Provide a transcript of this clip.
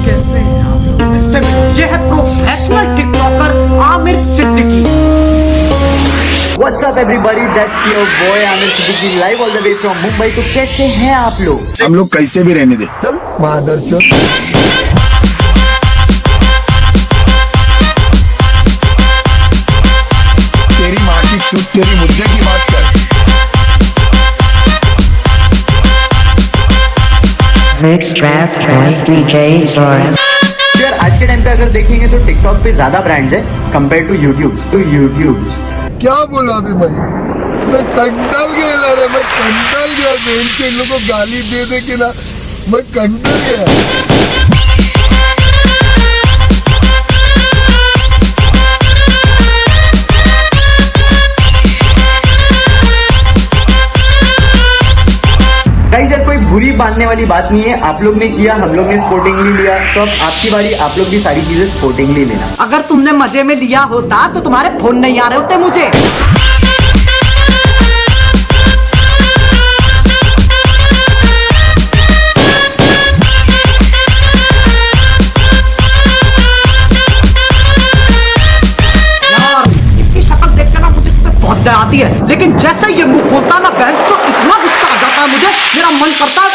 कैसे हैं आप? इससे ये है professional TikToker Aamir Siddiqui. What's up everybody, that's your boy Aamir Siddiqui live all the way from Mumbai. तो कैसे हैं आप लोग? हम लोग कैसे भी रहने दे। चल मादरचोद। तेरी माँ की छूट, तेरी मुद्दे की बात कर। Mixed Draft by DJ Soros. यार आज के टाइम पे अगर देखेंगे तो टिकटॉक पे ज्यादा ब्रांड्स है कंपेयर टू यूट्यूब। क्या बोला अभी मैं कंटल गया रे, मैं कंटल गया। बहन के इन लोगों को गाली दे दे के ना मैं कंटल गया। गाइस यार कोई बुरी बांधने वाली बात नहीं है। आप लोग ने किया, हम लोग ने स्पोर्टिंगली लिया, तो अब आपकी बारी, आप लोग भी सारी चीजें स्पोर्टिंगली लेना। अगर तुमने मजे में लिया होता तो तुम्हारे फोन नहीं आ रहे होते मुझे। यार इसकी शक्ल देखकर ना मुझे इस पे बहुत दया आती है, लेकिन जैसे ये मुंह खोलता ना बहन चो, इतना गुस्सा आ जाता है मुझे, मेरा मन करता है